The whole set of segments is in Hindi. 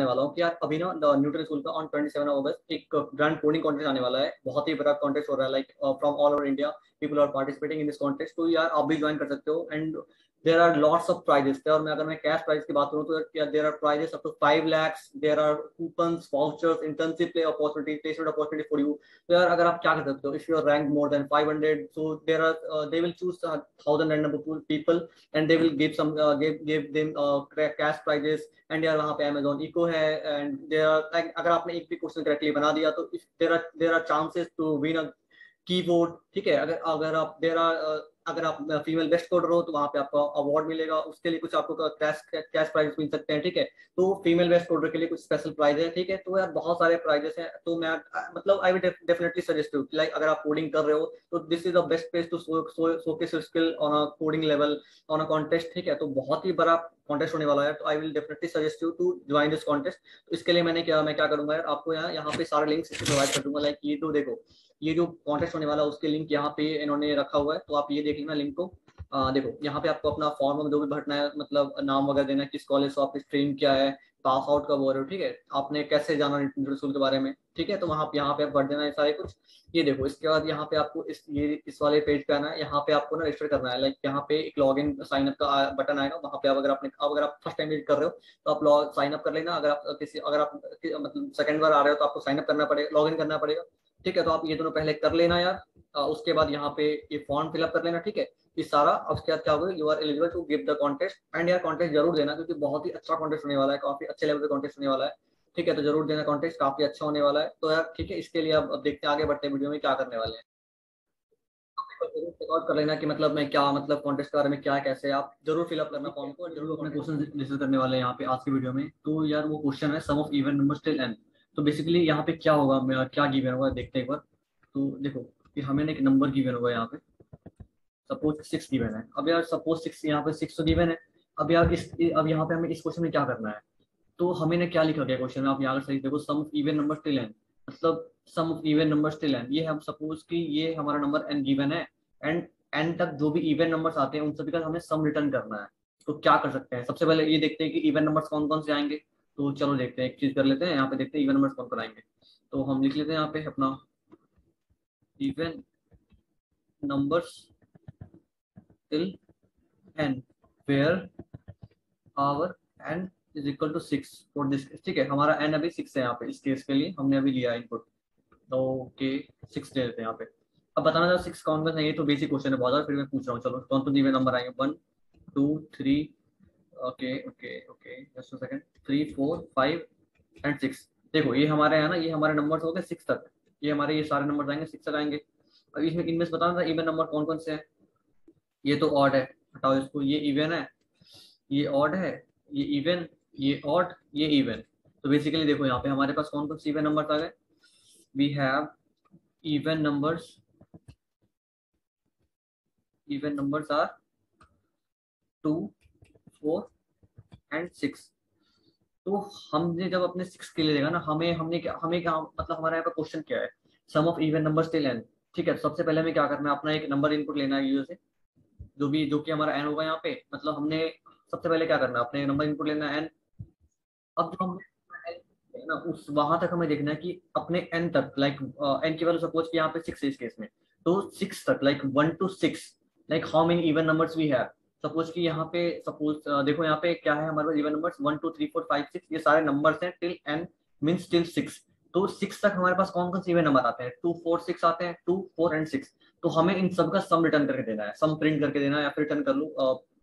वाला हूँ कि यार अभी ना न्यूटन स्कूल का ऑन 27 अगस्त एक ग्रैंड कोडिंग कॉन्टेस्ट आने वाला है। बहुत ही बड़ा कॉन्टेस्ट हो रहा है, like from all over India people are participating in this contest. तो यार आप भी ज्वाइन कर सकते हो and there are lots of prizes. और मैं अगर मैं कैश प्राइज की बात करूँ तो there are prizes up to 5 lakhs, there are coupons, vouchers, internship opportunity, placement opportunity for you. तो यार अगर आप क्या कर सकते हो, if you are rank more than 500, so there are they will choose 1000 random people and they will give some give them cash prizes. And यार वहाँ पे अमेजोन इको है एंड देयर आर लाइक अगर आपने एक भी क्वेश्चन करेक्टली बना दिया तो there are chances to win a keyboard. ठीक है, अगर अगर आप देर अगर आप फीमेल बेस्ट कोडर हो तो वहाँ पे आपको अवार्ड मिलेगा, उसके लिए कुछ आपको कैश कैश प्राइज मिल सकते हैं। ठीक है, तो फीमेल बेस्ट कोडर के लिए कुछ स्पेशल प्राइज है। ठीक है, तो यार बहुत सारे प्राइजेस हैं। तो मैं मतलब I will definitely suggest you like अगर आप कोडिंग कर रहे हो तो this is the best place to showcase your skill on a coding level on a contest. ठीक है, तो बहुत ही बड़ा कॉन्टेस्ट होने वाला है, तो I will definitely suggest you to join this contest. तो इसके लिए मैं क्या करूंगा यार, आपको यहाँ पे सारे लिंक्स प्रोवाइड कर दूंगा। लाइक ये तो देखो, ये जो कॉन्टेस्ट होने वाला है उसके लिंक यहाँ पे इन्होंने रखा हुआ है, तो आप ये देख लेना लिंक को। देखो यहाँ पे आपको अपना फॉर्म जो भी भरना है, मतलब नाम वगैरह देना है, किस कॉलेज से, आपकी स्ट्रीम क्या है, पास आउट कब हो रहे हो, ठीक है, आपने कैसे जाना इंटर स्कूल के बारे में। ठीक है, तो वहाँ यहाँ पे आप भर देना है सारे कुछ। ये देखो, इसके बाद यहाँ पे आपको इस वाले पेज पे आना है। यहाँ पे आपको ना रजिस्टर करना है। लाइक यहाँ पे एक लॉग इन साइन अप का बटन आएगा, वहाँ पे आप अगर आप फर्स्ट टाइम विजिट कर रहे हो तो आप लॉग साइन अप कर लेना। अगर आप मतलब सेकंड बार आ रहे हो तो आपको साइन अप करना पड़ेगा, लॉग इन करना पड़ेगा। ठीक है, तो आप ये दोनों पहले कर लेना यार। उसके बाद यहाँ पे ये फॉर्म फिलअप कर लेना। ठीक है, ये सारा अब उसके बाद क्या होगा, you are eligible to give the contest. And यार कॉन्टेस्ट जरूर देना क्योंकि बहुत ही अच्छा कॉन्टेस्ट होने वाला है, काफी अच्छे लेवल पे कॉन्टेस्ट होने वाला है। ठीक है, तो जरूर देना कॉन्टेस्ट, काफी अच्छा होने वाला है। तो यार ठीक है, इसके लिए अब देखते हैं आगे बढ़ते हैं वीडियो में क्या करने वाले हैं। चेकआउट कर लेना कि मतलब मैं क्या मतलब कॉन्टेस्ट के बारे में क्या कैसे, आप जरूर फिलअप करना फॉर्म को। जरूर अपने क्वेश्चन डिस्कस करने वाले हैं यहाँ पे आज की वीडियो में। तो यार वो क्वेश्चन है sum of even numbers till N. तो बेसिकली यहाँ पे क्या होगा, क्या गिवन होगा देखते हैं एक बार। तो देखो कि हमें एक नंबर गिवन होगा यहाँ पे, सपोज 6 गिवन है। अब यार सपोज 6, यहाँ पे 6 तो गिवन है। अब यहाँ पे हमें इस क्वेश्चन में क्या करना है। तो हमें ने क्या लिखा गया क्वेश्चन में, आप यहाँ सही देखो, sum of even number till N, मतलब sum of even number till N. ये हम सपोज कि ये हमारा नंबर एन गिवन है एंड एन तक जो भी इवन नंबर्स आते हैं उन सभी का हमें सम रिटर्न करना है। तो क्या कर सकते हैं, सबसे पहले ये देखते हैं कि इवन नंबर्स कौन कौन से आएंगे। तो चलो देखते हैं, एक चीज कर लेते हैं, यहाँ पे देखते हैं इवन नंबर्स कौन कौन आएंगे। तो हम लिख लेते हैं यहाँ पे अपना even numbers till n where our n is equal to 6 for this. ठीक है, हमारा एन अभी 6 है यहाँ पे, इस केस के लिए हमने अभी लिया इनपुट। तो ओके 6 ले लेते हैं यहाँ पे। अब बताना था 6 कौन कौन सा, ये तो बेसिक क्वेश्चन है बहुत ज्यादा, फिर मैं पूछ रहा हूँ। चलो कौन कौन से नंबर आएंगे, 1 2 3, okay okay okay just a second, 3 4 5 and 6। देखो ये हमारे है ना, ये हमारे नंबर्स हो गए 6 तक। ये हमारे ये सारे नंबर आएंगे 6 तक आएंगे। अब इसमें इनमें से बताना था इवन नंबर कौन कौन से हैं। ये तो ऑड है, हटाओ इसको, ये इवन है, ये ऑड है, ये इवन, ये ऑड, ये इवन। तो बेसिकली देखो यहाँ पे हमारे पास कौन कौन से इवन नंबर्स आ गए। We have even numbers, even numbers are 2 4 and 6। तो हमने जब अपने 6 के लिए देखा ना, हमें क्या मतलब हमारा यहाँ पे क्वेश्चन क्या है, sum of even numbers till N. ठीक है, तो सबसे पहले हमें क्या करना है, अपना एक नंबर इनपुट लेना है यूजर से, जो कि हमारा एन होगा यहाँ पे। मतलब हमने सबसे पहले क्या करना है, अपने नंबर इनपुट लेना है एन। अब जो हम ना उस वहां तक हमें देखना है कि अपने एन तक, लाइक एन की वैल्यू सपोज कि यहाँ पे 6 है इस केस में, तो 6 तक, like 1 to 6, like how many even numbers we have. Suppose कि यहाँ पे सपोज देखो यहाँ पे क्या है हमारे पास इवन नंबर्स 1 2 3 4 5 6, ये सारे नंबर्स हैं टिल एन मींस टिल 6। तो 6 तक हमारे पास कौन कौन से इवन नंबर आते हैं, 2 4 6 आते हैं, 2 4 एंड 6। तो हमें इन सब का सम रिटर्न करके देना है, सम प्रिंट करके देना है, या फिर रिटर्न कर लूँ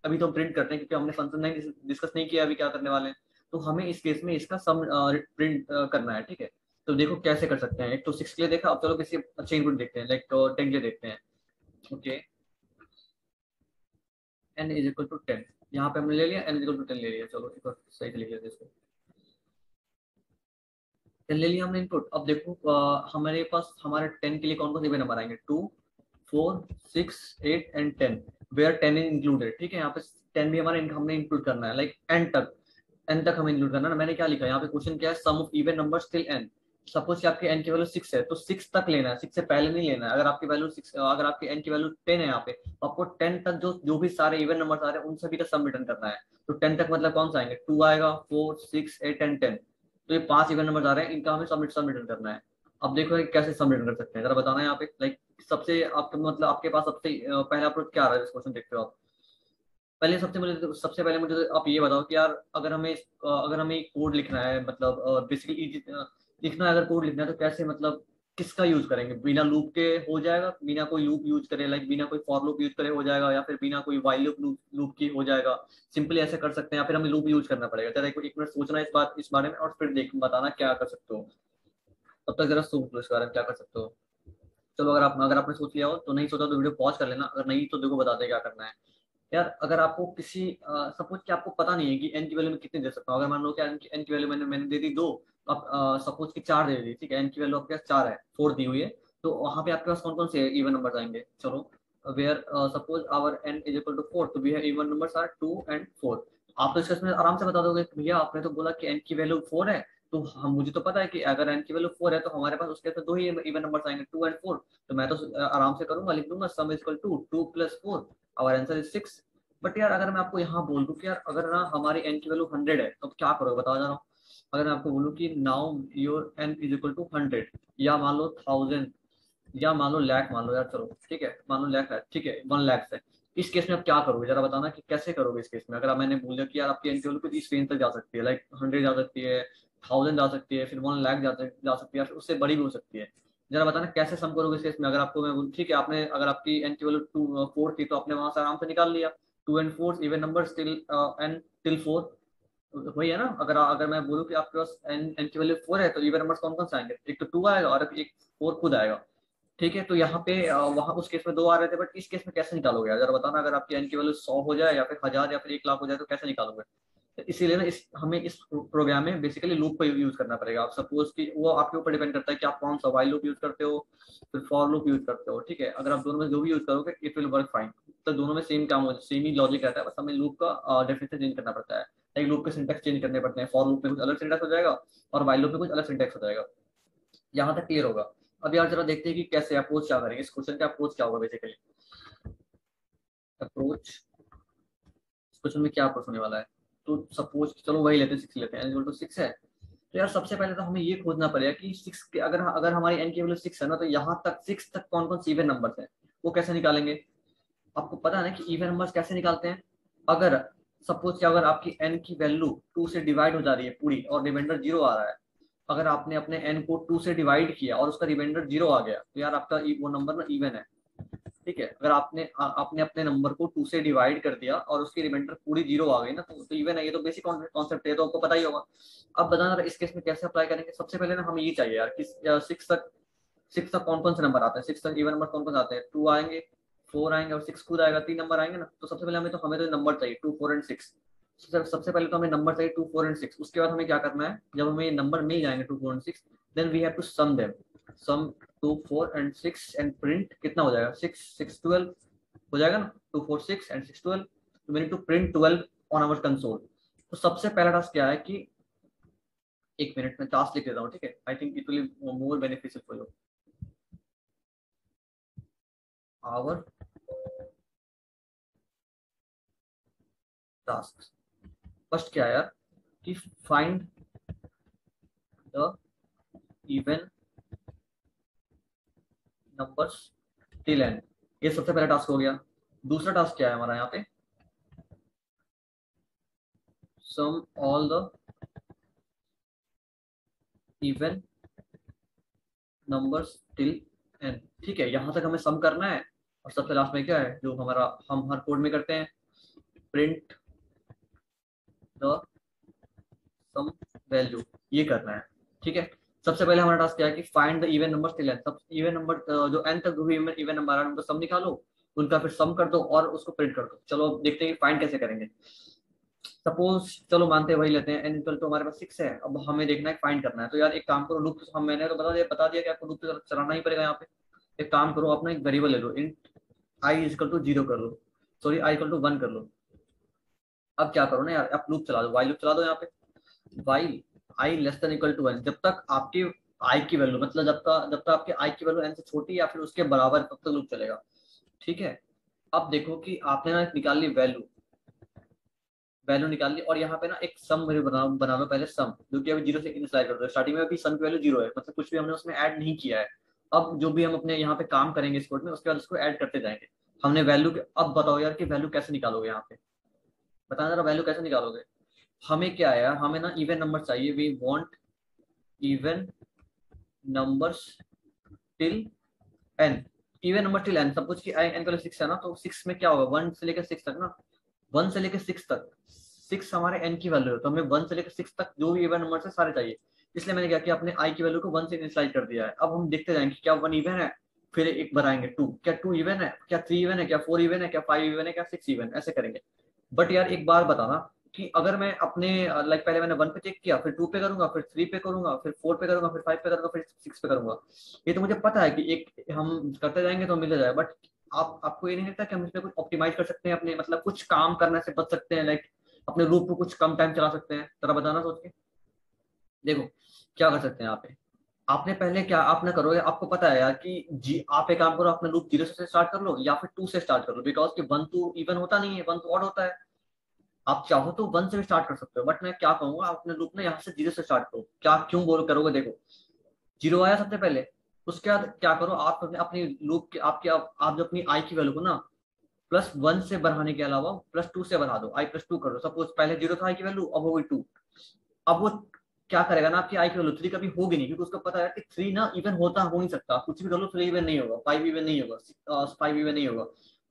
अभी तो प्रिंट करते हैं क्योंकि हमने फंक्शन नहीं डिस्कस नहीं किया अभी क्या करने वाले हैं। तो हमें इस केस में इसका सम प्रिंट करना है। ठीक है, तो देखो कैसे कर सकते हैं। एक तो 6 के लिए देखा, अब चलो किसी अच्छे इनपुट देखते हैं, लाइक 10 के लिए देखते हैं। Okay, n is equal to 10, यहाँ पे हमने ले लिया, n इज इक्वल टू 10 ले लिया। चलो एक बार सही से लिख लेते हैं इसको, 10 ले लिया हमने इनपुट। अब देखो हमारे पास हमारे 10 के लिए कौन कौन से नंबर आएंगे, 2 4 6 8 एंड 10, वेयर 10 इज इंक्लूडेड। ठीक है, यहाँ पे 10 भी हमारे हमने इंक्लूड करना है, लाइक एन तक हमें इंक्लूड करना है ना। मैंने क्या लिखा यहाँ पे, क्वेश्चन क्या है, sum of even numbers till N. Suppose कि आपके एन की वैल्यू 6 है तो 6 तक लेना है, 6 से पहले नहीं लेना है। अगर आपकी वैल्यू 6, अगर आपकी एन की वैल्यू 10 है यहाँ पे, तो आपको 10 तक जो भी सारे इवन नंबर्स आ रहे हैं उन सभी का सम रिटर्न करना है। तो 10 तक मतलब कौन सा आएंगे, 2 आएगा, 4 6 8 एंड 10। तो ये 5 इवन नंबर आ रहे हैं, इनका हमें सबमिट करना है। अब देखो ये कैसे सबमिट कर सकते हैं, जरा बताना है यहाँ पे। लाइक सबसे आपके मतलब आपके पास सबसे पहला अप्रोच क्या आ रहा है, इस क्वेश्चन देखते हो आप। पहले सबसे पहले मुझे आप ये बताओ कि यार अगर हमें कोड लिखना है, मतलब बेसिकली लिखना है, अगर कोड लिखना है तो कैसे, मतलब किसका यूज करेंगे? बिना लूप के हो जाएगा, बिना कोई लूप यूज करे, लाइक बिना कोई फॉर लूप यूज करे हो जाएगा, या फिर बिना कोई वाइल लूप की हो जाएगा? सिंपली ऐसे कर सकते हैं, या फिर हमें लूप यूज करना पड़ेगा? जरा एक मिनट सोचना है इस बारे में, और फिर देख बताना क्या कर सकते हो। तब तक जरा सोच लो इस बारे में क्या कर सकते हो। चलो अगर आपने सोच लिया हो तो, नहीं सोचा तो वीडियो पॉज कर लेना, अगर नहीं तो देखो बताते हैं क्या करना है। यार अगर आपको किसी सपोज कि आपको पता नहीं है कि एन की वैल्यू में कितने दे सकता हूँ, अगर मान लो कि एन की वैल्यू मैंने दे दी 2, तो आप सपोज कि 4 दे दी, ठीक है, एन की वैल्यू आपके पास 4 है, 4 दी हुई है, तो वहां पे आपके पास कौन कौन से इवन नंबर आएंगे? चलो, where suppose our n is equal to 4, तो we have even numbers are 2 and 4। आप तो इसमें आराम से बता दोगे कि भैया आपने तो बोला कि एन की वैल्यू 4 है, तो हम मुझे तो पता है कि अगर एन की वैल्यू 4 है तो हमारे पास उसके अंदर 2 ही इवन नंबर्स आएंगे, 2 एंड 4। तो मैं तो आराम से करूंगा, लिख दूंगा sum is equal to 2 plus 4, our answer is 6। But यार अगर मैं आपको यहाँ बोल दूं कि यार अगर ना हमारी एन की वैल्यू 100 है, तो क्या करोगे बताओ जरा। अगर मैं आपको बोलूँ कि now your n is equal to 100, या मान लो 1000, या मान लो लाख, मान लो यार, चलो ठीक है, मान लो लाख है, ठीक है, 1 लाख है। इस केस में आप क्या करोगे, जरा बताना कि कैसे करोगे इस केस में। अगर मैंने बोल दिया कि यार आपकी एन की वैल्यू कुछ इस रेंज तक जा सकती है, लाइक 100 जा सकती है, 1000 जा सकती है, फिर 1 लाख जा सकती है, फिर उससे बड़ी भी हो सकती है। जरा बताना कैसे सम करोगे इस केस में। अगर आपको मैं बोलूं ठीक है, आपने अगर आपकी एन की वैल्यू 4 थी, तो आपने वहां से आराम से निकाल लिया 2 and 4 even number till n till 4। वही है ना, अगर अगर मैं बोलूँ कि आपके पास एन एन की वैल्यू 4 है, तो इवन नंबर्स कौन कौन से आएंगे? एक तो 2 आएगा और एक 4 खुद आएगा। ठीक है, तो यहाँ पे वहां उस केस में 2 आ रहे थे, बट इस केस में कैसे निकालोगे यार, जरा बताना। अगर आपकी एन की वैल्यू 100 हो जाए, या फिर 1000, या फिर 1 लाख हो जाए, तो कैसे निकालोगे? तो इसीलिए ना हमें इस प्रोग्राम में बेसिकली लूप का यूज करना पड़ेगा। आप सपोज कि वो आपके ऊपर डिपेंड करता है कि आप कौन सा वाइल लूप यूज करते हो, फिर फॉर लूप यूज करते हो, ठीक है। अगर आप दोनों में जो भी यूज करोगे इट विल वर्क फाइन। तो दोनों में सेम काम हो, सेम ही लॉजिक रहता है, बस हमें लूप का डेफिनेशन चेंज करना पड़ता है। एक लूप के सिंटेक्स चेंज करने पड़ते हैं, फॉर लूप में कुछ अलग सिंटेक्स हो जाएगा, और वाइल लूप में कुछ अलग सिंटेक्स हो जाएगा। यहाँ तक क्लियर होगा। अब यार जरा देखते हैं कि कैसे अप्रोच क्या करेंगे, इस क्वेश्चन का अप्रोच क्या होगा बेसिकली। अप्रोच, इस क्वेश्चन में क्या अप्रोच होने वाला है? तो सपोज चलो वही लेते हैं, 6 लेते हैं, एन इक्वल टू 6 है। तो यार सबसे पहले तो हमें ये खोजना पड़ेगा कि 6 के, अगर अगर हमारी एन की वैल्यू 6 है ना, तो यहाँ तक 6 तक कौन कौन से इवन नंबर्स हैं, वो कैसे निकालेंगे? आपको पता है ना कि इवन नंबर्स कैसे निकालते हैं। अगर सपोज कि अगर आपकी एन की वैल्यू 2 से डिवाइड हो जा रही है पूरी, और रिमाइंडर 0 आ रहा है, अगर आपने अपने एन को 2 से डिवाइड किया और उसका रिमाइंडर 0 आ गया, तो यार आपका वो नंबर ना इवन है। ठीक है, अगर आपने अपने नंबर को 2 से डिवाइड कर दिया और उसकी रिमाइंडर पूरी 0 आ गई ना, तो इवन है। ये तो बेसिक कॉन्सेप्ट है, तो आपको पता ही होगा। अब बताना इस केस में कैसे अप्लाई करेंगे। सबसे पहले ना हमें ये चाहिए यार कि 6 तक कौन कौन से नंबर आते हैं, 6 तक इवन नंबर कौन कौन से आते हैं? 2 आएंगे, 4 आएंगे, और 6 खुद आएगा, 3 नंबर आएंगे ना। तो सबसे पहले हमें तो नंबर चाहिए 2, 4 एंड 6। सबसे पहले तो हमें नंबर चाहिए 2, 4 एंड 6। उसके बाद हमें क्या करना है, जब हमें नंबर मिल जाएंगे 2, 4 and 6, then we have to sum them. Sum 2, 4 and 6 and print कितना हो जाएगा? 6, 6, 12 हो जाएगा ना। 2, 4, 6 एंड 6, 12, तो we need to print 12 on our console. तो सबसे पहला टास्क क्या है कि, एक मिनट में टास्क लिख देता हूँ, ठीक है, I think it will more beneficial for you. Our task first क्या है यार, कि find the even numbers till N. ये सबसे पहला टास्क हो गया। दूसरा टास्क क्या है हमारा यहाँ पे? Sum all the even numbers till N. ठीक है, यहाँ तक हमें सम करना है। और सबसे लास्ट में क्या है जो हमारा हम हर कोड में करते हैं, प्रिंट द सम वैल्यू, ये करना है। ठीक है, सबसे पहले हमारा टास्क क्या है कि find the even number till n. सब इवन नंबर जो एन तक जो भी इवन नंबर आ रहा है उनका सम निकालो, उनका फिर सम कर दो और उसको प्रिंट कर दो। चलो अब देखते हैं फाइंड कैसे करेंगे। सपोज चलो मानते हैं वही लेते हैं, एन इक्वल तो हमारे पास 6 है, अब हमें देखना है फाइंड करना है। तो यार एक काम करो, लूप हम मैंने तो बता दिया कि आपको लूप चलाना ही पड़ेगा यहाँ पे। एक काम करो, अपना एक वेरिएबल ले लो, इंट आई इक्वल टू 0 कर लो, सॉरी आई इक्वल टू 1 कर लो। अब क्या करो ना यार, आप लूप चला दो, वाइल लूप चला दो यहाँ पे। While i less than equal to 1, जब तक आपकी आई की वैल्यू, मतलब जब तक आपकी आई की वैल्यू एन से छोटी या फिर उसके बराबर, तब तक लूप चलेगा। ठीक है, अब देखो कि आपने ना निकाल ली वैल्यू, वैल्यू निकाल ली, और यहाँ पे ना एक सम मुझे बना लो पहले, सम जो कि अभी जीरो से इनिशियलाइज कर दो। स्टार्टिंग में अभी सम की वैल्यू जीरो है, मतलब कुछ भी हमने उसमें ऐड नहीं किया है। अब जो भी हम अपने यहाँ पे काम करेंगे इस कोड में, उसके बाद उसको ऐड करते जाएंगे। हमने वैल्यू, अब बताओ यार कि वैल्यू कैसे निकालोगे यहाँ पे, बताना जरा वैल्यू कैसे निकालोगे। हमें क्या है यार, हमें ना इवन नंबर चाहिए, we want even numbers till n, even number till n, सब कुछ की एन का 6 है ना, तो 6 में क्या होगा, 1 से लेकर 6 तक ना, 1 से लेकर 6 तक, 6 हमारे एन की वैल्यू है, तो हमें 1 से लेकर 6 तक जो भी इवन नंबर है सारे चाहिए। इसलिए मैंने क्या किया, अपने आई की वैल्यू को 1 से इनिशियलाइज कर दिया है। अब हम देखते जाएंगे क्या 1 इवन है, फिर एक बढ़ाएंगे 2, क्या 2 इवन है, क्या 3 इवन है, क्या 4 इवन है, क्या 5 इवन है, क्या 6 इवन, ऐसे करेंगे। बट यार एक बार बताना कि अगर मैं अपने लाइक पहले मैंने 1 पे चेक किया, फिर 2 पे करूंगा, फिर 3 पे करूंगा, फिर 4 पे करूंगा, फिर 5 पे करूंगा, फिर 6 पे करूंगा, ये तो मुझे पता है कि एक हम करते जाएंगे तो मिल जाएगा। बट आपको ये नहीं लगता कि हम इसमें कुछ ऑप्टिमाइज कर सकते हैं अपने, मतलब कुछ काम करने से बच सकते हैं, लाइक अपने लूप को कुछ कम टाइम चला सकते हैं, जरा बताना सोच के। देखो क्या कर सकते हैं यहाँ पे, आपने पहले क्या आपने करोगे, आपको पता है यार कि जी आप एक काम करो, अपने लूप जीरो से स्टार्ट कर लो या फिर 2 से स्टार्ट कर लो, बिकॉज कि 1 तो इवन होता नहीं है, 1 तो ऑड होता है। आप चाहो तो 1 से भी स्टार्ट कर सकते हो, बट मैं क्या कहूंगा, आप अपने लूप में यहाँ से जीरो से स्टार्ट करो। क्या क्यों बोल करोगे, देखो जीरो आया सबसे पहले, उसके बाद क्या करो, आप अपनी लूप के आपके आप जो अपनी आई की वैल्यू को ना +1 से बढ़ाने के अलावा +2 से बढ़ा दो, i+2 कर दो। सपोज पहले जीरो था आई की वैल्यू, अब हो गई 2। अब वो क्या करेगा ना, आपकी आई की वैल्यू 3 कभी होगी नहीं, क्योंकि उसको पता है कि 3 ना इवन होता हो नहीं सकता, कुछ भी कर लो 3 इवन नहीं होगा, 5 इवन नहीं होगा, 5 इवन नहीं होगा।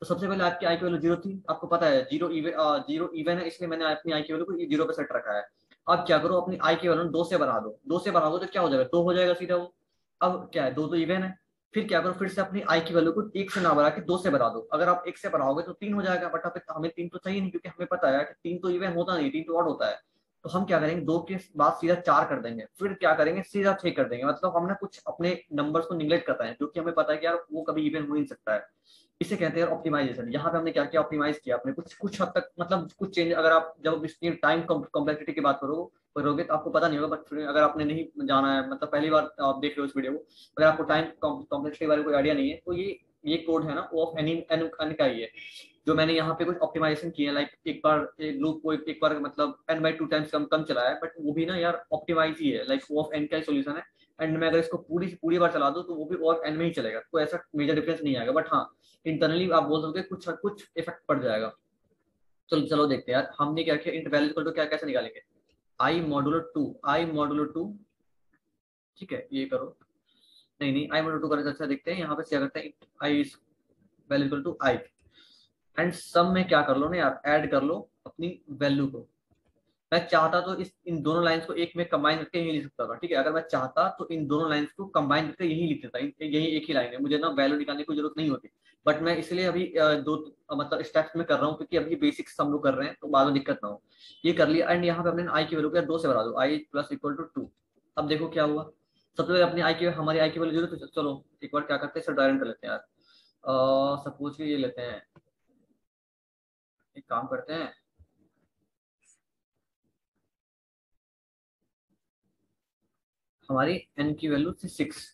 तो सबसे पहले आपकी आई की वैल्यू जीरो थी, आपको पता है जीरो इवन है, इसलिए मैंने अपनी आई की वैल्यू को जीरो पे सेट रखा है। अब क्या करो, अपनी आई की वैल्यू 2 से बढ़ा दो, 2 से बढ़ा दो तो क्या हो जाएगा, 2 हो जाएगा सीधा वो। अब क्या है, 2 तो इवन है। फिर क्या करो, फिर से अपनी आई की वैल्यू को 1 से ना बढ़ा के 2 से बढ़ा दो। अगर आप 1 से बढ़ाओगे तो 3 हो जाएगा, बट हमें 3 तो चाहिए नहीं, क्योंकि हमें पता है कि 3 तो इवन होता नहीं, 3 तो ऑड होता है। तो हम क्या करेंगे, 2 के बाद सीधा 4 कर देंगे, फिर क्या करेंगे सीधा 6 कर देंगे। मतलब हमने कुछ अपने नंबर्स को निगलेक्ट करता है, जो कि हमें पता है कि यार वो कभी इवन हो नहीं सकता है। इसे कहते हैं ऑप्टिमाइजेशन। यहाँ पे हमने क्या किया, ऑप्टिमाइज किया अपने कुछ हद तक, मतलब कुछ चेंज। अगर आप जब इसकी टाइम कॉम्प्लेक्सिटी की बात करोगे तो आपको पता नहीं होगा, बट अगर आपने नहीं जाना है, मतलब पहली बार आप देख रहे हो इस वीडियो को, अगर आपको टाइम कॉम्प्लेक्सिटी के बारे में कोई आइडिया नहीं है, तो ये कोड है ना, वो ऑफ एनी एन का ही है। जो मैंने यहाँ पे कुछ ऑप्टिमाइजेशन किया है, लाइक एक बार लूप को एक बार मतलब n/2 टाइम्स कम चला है, बट वो भी ना यार ऑप्टिमाइज ही है, लाइक वो ऑफ एन का ही सोल्यूशन है। एंड मैं अगर इसको पूरी बार चला दूँ तो वो भी ऑफ एन में ही चलेगा, कोई ऐसा मेजर डिफरेंस नहीं आएगा। बट हाँ, इंटरनली आप बोल सकते कुछ कुछ इफेक्ट पड़ जाएगा। चलो चलो देखते हैं यार, हमने क्या किया, इंट वैल्यू को क्या कैसे निकालेंगे, i mod 2, ठीक है ये करो। नहीं i mod 2 करने से अच्छा देखते हैं, यहाँ पे क्या करते हैं, I value to I, and sum में क्या कर लो ना यार, ऐड कर लो अपनी वैल्यू को। मैं चाहता तो इन दोनों लाइंस को एक में कंबाइन करके यही लिख सकता था, ठीक है, अगर मैं चाहता तो इन दोनों लाइंस को कंबाइन करके यही लिख देता, यही एक ही लाइन है, मुझे ना वैल्यू निकालने की जरूरत नहीं होती। बट मैं इसलिए अभी दो मतलब स्टेप्स में कर रहा हूँ, क्योंकि अभी बेसिक सम लोग कर रहे हैं, तो बाद में दिक्कत ना हो। ये कर लिया, एंड यहाँ पे हमने आई की वैल्यू को 2 से बढ़ा दो, i +=2। अब देखो क्या हुआ, सबसे पहले अपनी हमारी आई की वैल्यू जीरो, तो चलो एक बार क्या करते हैं, इसे डायरेक्ट कर लेते हैं यार। सपोज कि ये लेते हैं, एक काम करते हैं, हमारी एन की वैल्यू थी 6।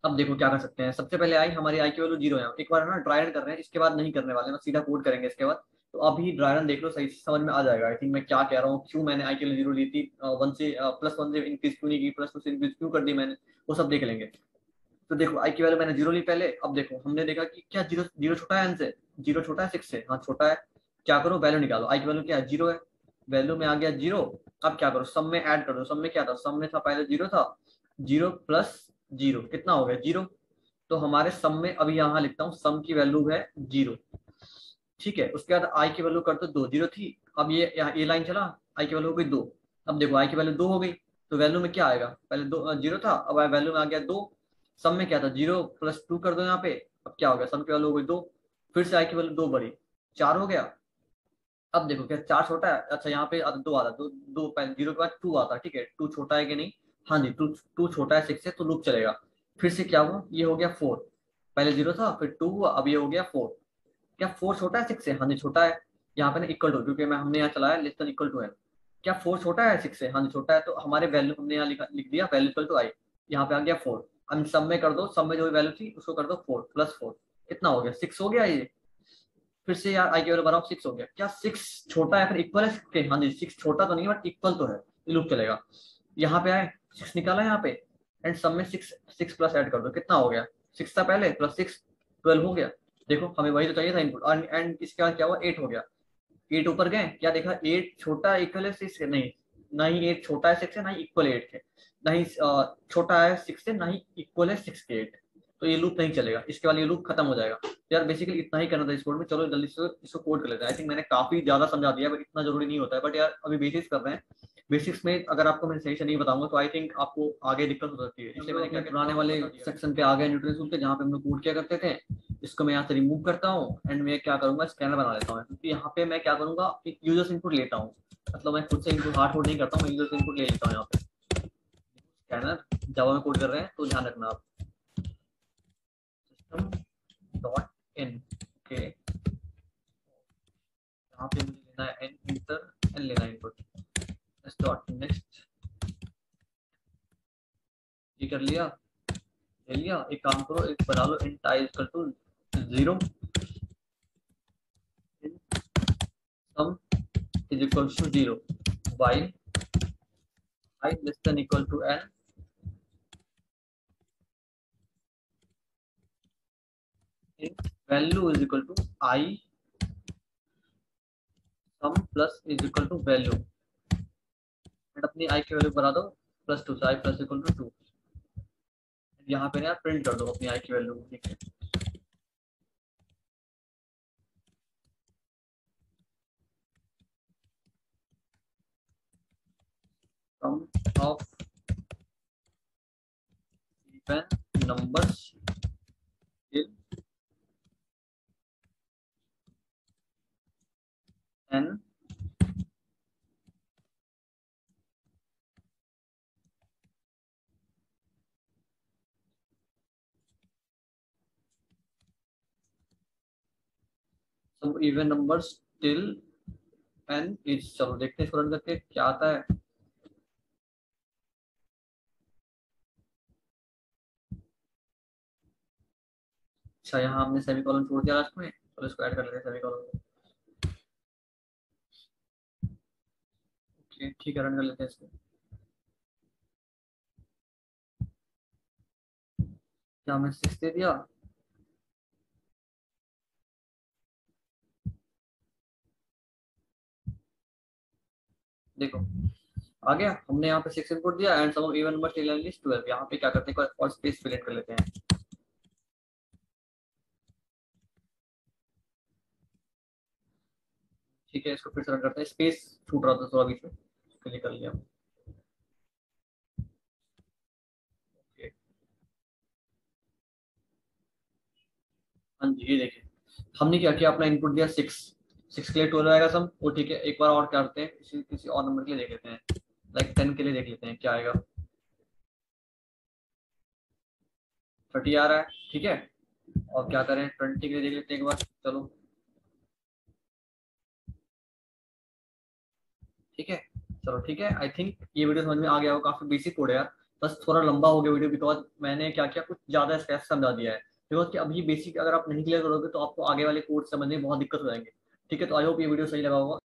अब देखो क्या कर सकते हैं, सबसे पहले हमारी आई की वैल्यू जीरो है, एक बार है ना ड्राई रन कर रहे हैं, इसके बाद नहीं करने वाले ना, सीधा कोड करेंगे इसके बाद। तो अभी ड्राई रन देख लो, सही से समझ में आ जाएगा आई थिंक मैं क्या कह रहा हूँ, क्यों मैंने आई की वैल्यू जीरो ली थी, वन से +1 से इंक्रीज क्यों नहीं की, +2 से इंक्रीज क्यों कर दी मैंने, वो सब देख लेंगे। तो देखो आई की वैल्यू मैंने जीरो ली पहले। अब देखो हमने देखा कि क्या जीरो जीरो छोटा है एन से, जीरो छोटा है 6 से, हाँ छोटा है। क्या करो, वैल्यू निकालो, आई की वैल्यू क्या है, जीरो है, वैल्यू में आ गया जीरो। अब क्या करो, सम में ऐड कर दो, सम में क्या था, सम में था पहले जीरो था, जीरो प्लस जीरो कितना हो गया, जीरो। तो हमारे सम में अभी यहाँ लिखता हूँ, सम की वैल्यू है जीरो, ठीक है। उसके बाद आई की वैल्यू कर दो, दो जीरो थी, अब ये यहाँ ये लाइन चला, आई की वैल्यू हो गई 2। अब देखो आई की वैल्यू 2 हो गई, तो वैल्यू में क्या आएगा, पहले दो जीरो था, अब वैल्यू में आ गया 2। सम में क्या था, 0 + 2 कर दो यहाँ पे, अब क्या हो गया, सम की वैल्यू हो गई 2, फिर से आई की वैल्यू 2 बढ़ी, 4 हो गया। अब देखो क्या 4 छोटा है, अच्छा यहाँ पे दो आता, दो दो पहले जीरो के बाद 2 आता, ठीक है, 2 छोटा है कि नहीं, हाँ जी, 2 छोटा है 6 से, तो लूप चलेगा। फिर से क्या हुआ, ये हो गया 4, पहले जीरो था फिर 2 हुआ, अब ये हो गया 4। क्या 4 छोटा है 6 से, हाँ जी छोटा है। यहाँ पे ना इक्वल टू, क्योंकि मैं हमने यहाँ चलाया लेस देन इक्वल टू है। क्या 4 छोटा है 6 से, हाँ जी छोटा है, तो हमारे वैल्यू हमने यहाँ लिख दिया, वैल्यू इक्वल टू आई, यहाँ पे आ गया 4। अब सब में कर दो, सब में जो वैल्यू थी उसको कर दो 4 + 4, कितना हो गया, 6 हो गया ये। फिर से यार आई की वैल्यू बराबर 6 हो गया, क्या 6 छोटा है फिर इक्वल है 6 के? हाँ जी 6 छोटा तो नहीं है बट इक्वल तो है, ये लूप चलेगा। यहाँ पे आए 6 निकाला यहाँ पे, एंड सब में 6 प्लस ऐड कर दो, कितना हो गया 6 था पहले प्लस 6 12 हो गया। देखो हमें वही तो चाहिए था इनपुट, एंड इसके बाद क्या हुआ 8 हो गया। 8 ऊपर गए, क्या देखा 8 छोटा इक्वल है 6 से, नहीं ना ही 8 छोटा है 6 से, ना ही इक्वल 8 के, ना ही छोटा है 6 से, ना ही इक्वल है 6 के 8। तो ये लूप नहीं चलेगा, इसके बाद ये लूप खत्म हो जाएगा। यार बेसिकली इतना ही करना था इस कोड में। चलो जल्दी से इसको कोड कर लेते हैं। आई थिंक मैंने काफी ज्यादा समझा दिया, बट इतना जरूरी नहीं होता है। बट यार अभी बेसिक्स कर रहे हैं, बेसिक्स में अगर आपको मैं सही से नहीं बताऊंगा तो आई थिंक आपको आगे दिक्कत हो सकती है। इसलिए मैंने क्या पुराने वाले सेक्शन पे आ गया न्यूट्रल रूल के, जहाँ पे हम लोग कोड किया करते थे। इसको मैं यहाँ से रिमूव करता हूँ एंड मैं क्या करूंगा स्कैनर बना लेता हूँ, क्योंकि यहाँ पे मैं क्या करूंगा एक यूजर्स इनपुट लेता हूँ, मतलब मैं खुद से इनपुट हार्ड कोड नहीं करता हूँ, मैं यूजर्स इनपुट ले लेता हूँ यहाँ पे। स्कैनर जावा में कोड कर रहे हैं तो ध्यान रखना आप, सिस्टम डॉट इन, ओके यहाँ पे मुझे लेना है एन इंटर एन लेना है इनपुट, डॉट नेक्स्ट, ये कर लिया, ले लिया। एक काम करो, एक बना लो int I equal to 0, sum is equal to 0, while I less than equal to n, int value is equal to I, sum plus is equal to value, and अपनी I की वैल्यू बना दो +2 से I plus equal to 2। यहाँ पे ना प्रिंट कर दो अपनी I की वैल्यू, ठीक है। sum of even numbers till n sum even numbers till n is, चलो देखते हैं इसको रन करके क्या आता है। अच्छा यहाँ हमने सेमीकोलन छोड़ दिया लास्ट में, तो इसको ऐड कर लेते हैं सेमीकोलन। ठीक है रन कर लेते हैं इसको। क्या हमने 6 दे दिया, देखो आ गया। हमने यहाँ पे 6 इनपुट दिया and sum of even numbers till n is 12। यहाँ पे क्या करते हैं और स्पेस फिल कर लेते हैं, ठीक है। इसको फिर से रन करते हैं, स्पेस छूट रहा था थोड़ा बीच में, इसके लिए कर लिया। ओके हाँ जी ये देखिए हमने क्या किया, अपना इनपुट दिया 6, 6 के लिए 12 आएगा सम, वो ठीक है। एक बार और करते हैं, किसी और नंबर के लिए देख लेते हैं, लाइक 10 के लिए देख लेते हैं क्या आएगा। 30 आ रहा है, ठीक है। और क्या करें 20 के लिए देख लेते हैं एक बार, चलो ठीक है। चलो ठीक है, आई थिंक ये वीडियो समझ में आ गया हो, काफी बेसिक कोड है यार। बस थोड़ा लंबा हो गया वीडियो, बिकॉज मैंने क्या किया कुछ ज्यादा स्टेप्स समझा दिया है। बिकॉज कि अभी बेसिक अगर आप नहीं क्लियर करोगे तो आपको आगे वाले कोड समझने में बहुत दिक्कत हो जाएंगे। ठीक है, तो आई होप ये वीडियो सही लगा होगा।